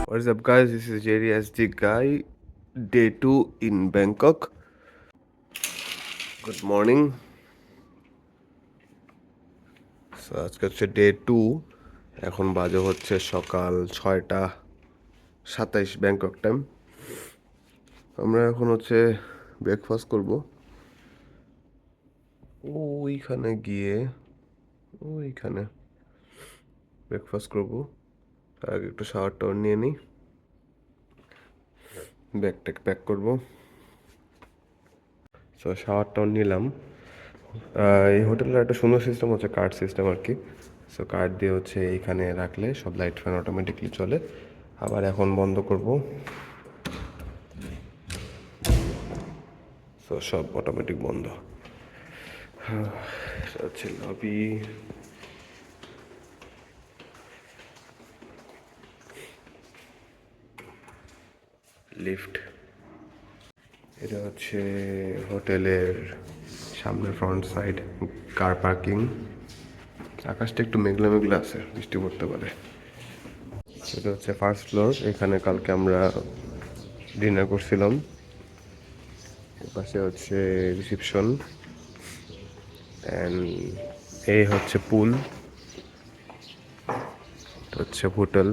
What is up, guys? This is Jerry as the guy. Day 2 in Bangkok. Good morning. So আজকে হচ্ছে day 2। এখন বাজে হচ্ছে সকাল 6টা 27 ব্যাংকক টাইম। আমরা এখন হচ্ছে ব্রেকফাস্ট করব ওইখানে গিয়ে। ওইখানে ব্রেকফাস্ট করব। তার আগে একটু শাওয়ার টাওয়ার নিয়ে নিই, ব্যাগটাকে প্যাক করবো। সো শাওয়ার টাওয়ার নিলাম। এই হোটেলের একটা সুন্দর সিস্টেম হচ্ছে কার্ড সিস্টেম আর কি। সো কার্ড দিয়ে হচ্ছে এইখানে রাখলে সব লাইট ফ্যান অটোমেটিকলি চলে। আবার এখন বন্ধ করব। সো সব অটোমেটিক বন্ধ। এটা হচ্ছে লবি। লিফট। এটা হচ্ছে হোটেলের সামনে ফ্রন্ট সাইড কার পার্কিং। আকাশটা একটু মেঘলা মেঘলা আছে, বৃষ্টি পড়তে পারে। এটা হচ্ছে ফার্স্ট ফ্লোর। এখানে কালকে আমরা ডিনার করছিলাম। পাশে হচ্ছে রিসেপশন অ্যান্ড এই হচ্ছে পুল। হচ্ছে হোটেল।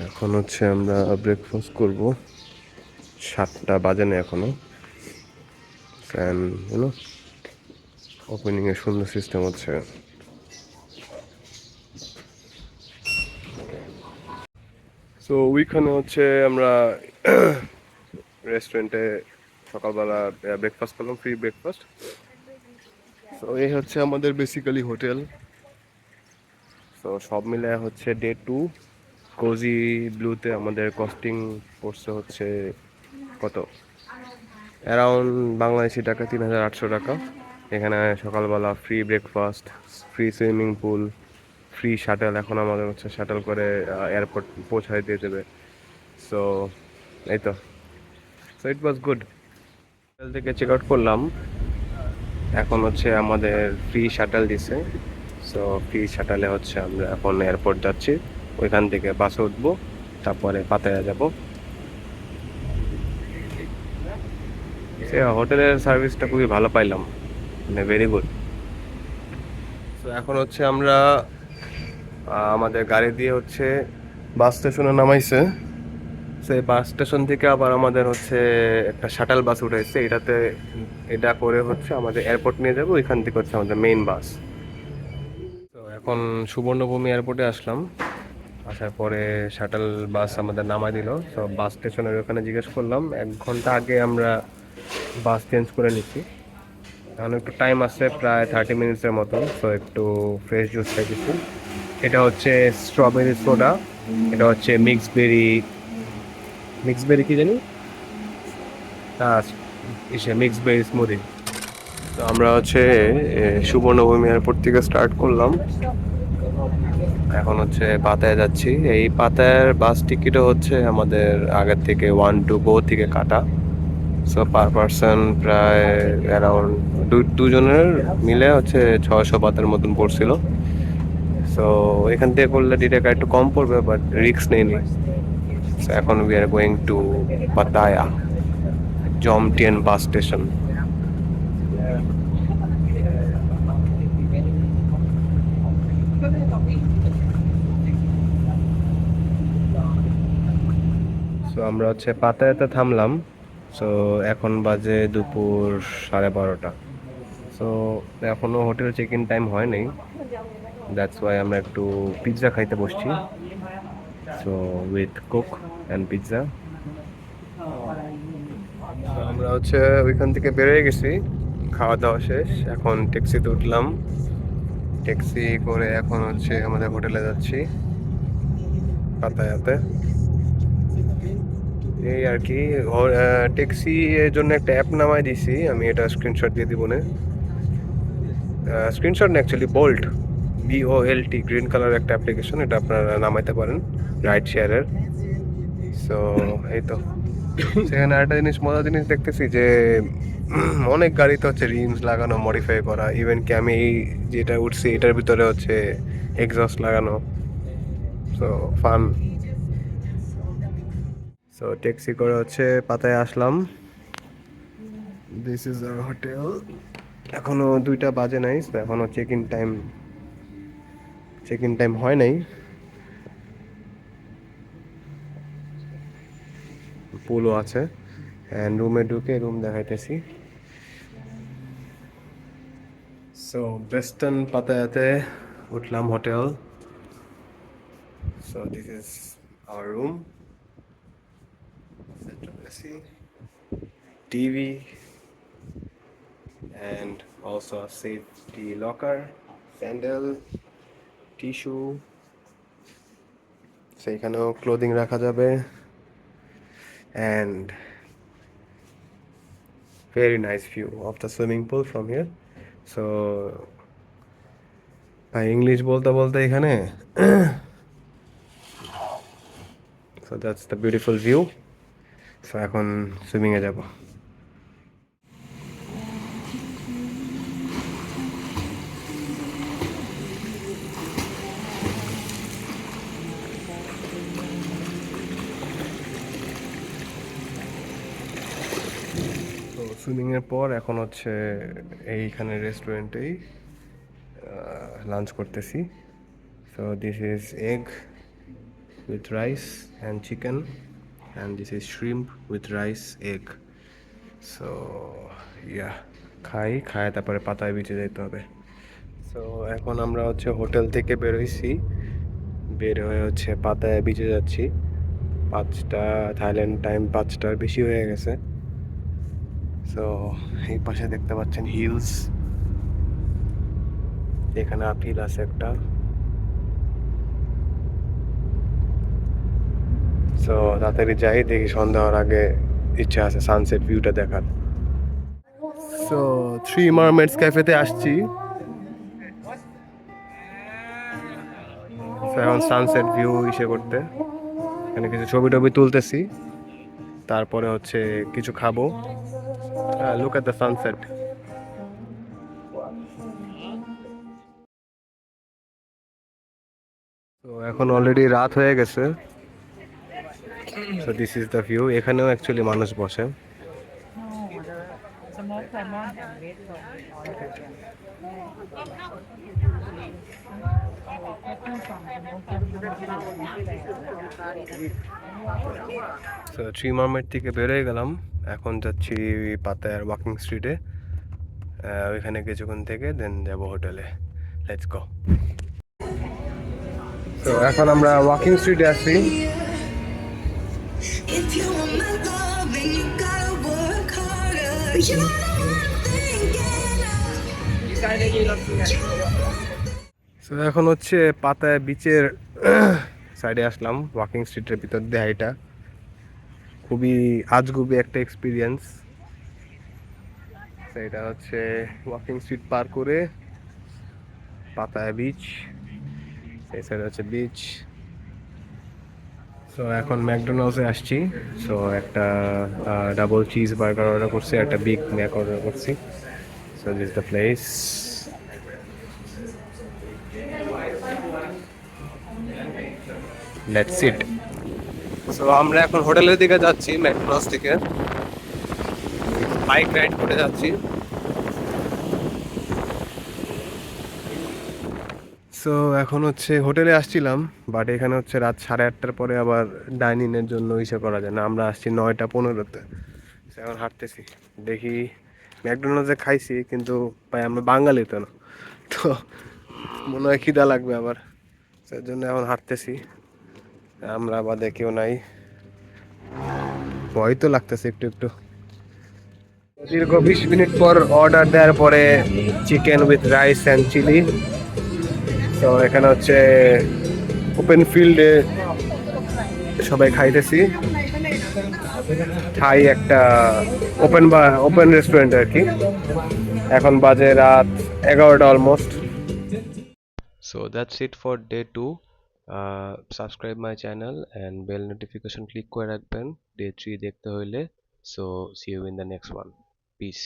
এখন হচ্ছে আমরা ব্রেকফাস্ট করব। 7টা বাজে না এখনো। ফ্যান ওপেনিং এর সুন্দর সিস্টেম হচ্ছে। সো ওইখানে হচ্ছে আমরা রেস্টুরেন্টে সকালবেলা ব্রেকফাস্ট করলাম, ফ্রি ব্রেকফাস্ট। তো এই হচ্ছে আমাদের বেসিক্যালি হোটেল। তো সব মিলে হচ্ছে ডে 2 কোজি ব্লুতে আমাদের কস্টিং পড়ছে হচ্ছে কত, অ্যারাউন্ড বাংলাদেশি টাকা 3,800 টাকা। এখানে সকালবেলা free breakfast, free swimming pool, free shuttle. এখন আমাদের হচ্ছে শাটেল করে এয়ারপোর্ট পৌঁছায় দিয়ে দেবে। সো এই তো। So it was good. Hotel থেকে চেক আউট করলাম। এখন হচ্ছে আমাদের ফ্রি শাটেল দিছে। সো ফ্রি শাটেলে হচ্ছে আমরা এখন এয়ারপোর্ট যাচ্ছি। ওইখান থেকে বাসে উঠবো, তারপরে পাতায়া যাব। হোটেলের সার্ভিসটা খুবই ভালো পাইলাম, মানে ভেরি গুড। তো এখন হচ্ছে আমরা আমাদের গাড়ি দিয়ে হচ্ছে বাস স্টেশনে নামাইছে। সেই বাস স্টেশন থেকে আবার আমাদের হচ্ছে একটা শাটাল বাস উঠাইছে। এটা করে হচ্ছে আমাদের এয়ারপোর্ট নিয়ে যাবো। ওইখান থেকে হচ্ছে আমাদের মেইন বাস। তো এখন সুবর্ণভূমি এয়ারপোর্টে আসলাম। আসার পরে শাটাল বাস আমাদের নামাই দিল। তো বাস স্টেশনের ওখানে জিজ্ঞেস করলাম, 1 ঘন্টা আগে আমরা বাস চেঞ্জ করে নিচ্ছি। এখন একটু টাইম আছে, প্রায় 30 মিনিটসের মতো। তো একটু ফ্রেশ জুস খাইতেছি। এটা হচ্ছে স্ট্রবেরি সোডা। এটা হচ্ছে মিক্সবেরি কি জানি, মিক্সবেরি স্মুদি। তো আমরা হচ্ছে সুবর্ণভূমি এয়ারপোর্ট থেকে স্টার্ট করলাম। এখন হচ্ছে পাতায় যাচ্ছি। এই পাতায়ের বাস টিকিটও হচ্ছে আমাদের আগের থেকে 1 to go থেকে কাটা। সো পার পারসন প্রায় অ্যারাউন্ড দুজনের মিলে হচ্ছে 600 বাতের মতন পড়ছিল। সো এখান থেকে করলে টাকা একটু কম পড়বে, বাট রিস্ক নেই। সো এখন we are going to Pattaya Jomtien bus station. So আমরা হচ্ছে পাতায়াতে থামলাম। সো এখন বাজে দুপুর 12:30। সো এখনও হোটেল চেক ইন টাইম হয় নাই। দ্যাটস ওয়াই আমরা একটু পিৎজা খাইতে বসছি। So with Coke and pizza. আমরা হচ্ছে ওইখান থেকে বেরিয়ে গেছি, খাওয়া দাওয়া শেষ। এখন ট্যাক্সিতে উঠলাম। ট্যাক্সি করে এখন হচ্ছে আমাদের হোটেলে যাচ্ছি পাতায়াতে। এই আর কি। ট্যাক্সি এর জন্য একটা অ্যাপ নামাই দিছি আমি, এটা স্ক্রিনশট দিয়ে দিব না। স্ক্রিনশট না, অ্যাকচুয়ালি BOLT গ্রিন কালার একটা অ্যাপ্লিকেশন। এটা আপনারা নামাইতে পারেন রাইড শেয়ারের। সো এই তো। সেখানে একটা মজার জিনিস দেখতেছি যে অনেক গাড়িতে হচ্ছে রিমস লাগানো, মডিফাই করা। ইভেন কি আমি যেটা উঠছি এটার ভিতরে হচ্ছে এক্সস্ট লাগানো। So fun. সো ট্যাক্সি করে হচ্ছে পাতায় আসলাম। This is our hotel. এখনো 2টা বাজে নাই, তো এখনো চেক ইন টাইম হয় নাই। পুলও আছে, অ্যান্ড রুমে ঢুকে রুম দেখাইতেছি। সো বেস্টার্ন পাতায়াতে উঠলাম hotel. So this is our room, central AC, TV, and also a safety locker, sandal, tissue. সেইখানেও ক্লোদিং রাখা যাবে, and very nice view of the swimming pool from here. So ভাই English বলতে বলতে এখানে so that's the beautiful view. So এখন swimming এ যাব। তো সুইমিং এর পর এখন হচ্ছে এইখানে রেস্টুরেন্টেই লাঞ্চ করতেছি। So this is egg with rice and chicken, and this is shrimp with rice egg. So yeah, খাই তারপরে পাতায় বিচে যেতে হবে। সো এখন আমরা হচ্ছে হোটেল থেকে বের হয়েছি, বের হয়ে হচ্ছে পাতায় বিচে যাচ্ছি। 5টা থাইল্যান্ড টাইম, 5টার বেশি হয়ে গেছে। সো এই পাশে দেখতে পাচ্ছেন হিলস, এখানে আপিল আছে একটা। সো তাড়াতাড়ি যাই, দেখি সন্ধ্যা হওয়ার আগে ইচ্ছা আছে সানসেট ভিউটা দেখার। সো থ্রি মারমেডস ক্যাফেতে আসছি। So, এখন সানসেট ভিউ ইসে করতে এখানে কিছু ছবি টবি তুলতেছি, তারপরে হচ্ছে কিছু খাবো। Look at the sunset. তো এখন অলরেডি রাত হয়ে গেছে। So this is the view. এখানেও অ্যাকচুয়ালি মানুষ বসে। Smoked salmon and red so three mermaid থেকে বেরোয় গেলাম, এখন যাচ্ছি পাতায়ার ওয়াকিং স্ট্রিটে। ওইখানে কিছুক্ষণ থেকে দেন যাব হোটেলে। Let's go. তো এখন আমরা ওয়াকিং স্ট্রিটে আছি। If you want my love, then you gotta work harder. You know so এখন হচ্ছে পাতায় বিচের সাইডে আসলাম, ওয়াকিং স্ট্রিটের ভিতর দিয়ে হাইটা। খুবই আজগুবি একটা এক্সপিরিয়েন্স। এটা হচ্ছে ওয়াকিং স্ট্রিট পার করে পাতায়া বিচ, এই সাইড হচ্ছে বিচ। সো এখন ম্যাকডোনাল্ডসে আসছি। সো একটা ডাবল চিজ বার্গার অর্ডার করছি, একটা বিগ ম্যাক অর্ডার করছি। So this the place. Let's sit. So আমরা এখন হোটেলের দিকে যাচ্ছি, ম্যাকডোনাল্ডস থেকে বাইক রাইড করে যাচ্ছি। সো এখন হচ্ছে হোটেলে আসছিলাম, বাট এখানে হচ্ছে রাত 8:30টার পরে আবার ডাইনিংয়ের জন্য ইসে করা যায় না। আমরা আসছি 9:15-তে। এখন হাঁটতেছি, দেখি ম্যাকডোনাল্ডসে খাইছি কিন্তু ভাই আমরা বাঙালি তো না, তো মনে হয় খিদা লাগবে আবার, সেই জন্য এখন হাঁটতেছি। আমরা বাদে কেউ নাই, ভয় তো লাগতেছে একটু একটু। দীর্ঘ 20 মিনিট পর অর্ডার দেওয়ার পরে chicken with rice and chilli. তো এখানে হচ্ছে ওপেন ফিল্ডে সবাই খাইতেছি, থাই একটা ওপেন রেস্টুরেন্ট আর কি। এখন বাজে রাত 11টা almost. So that's it for day 2। Subscribe my channel and bell notification click করে রাখবেন ডে 3 দেখতে হইলে। So see you in the next one. Piece.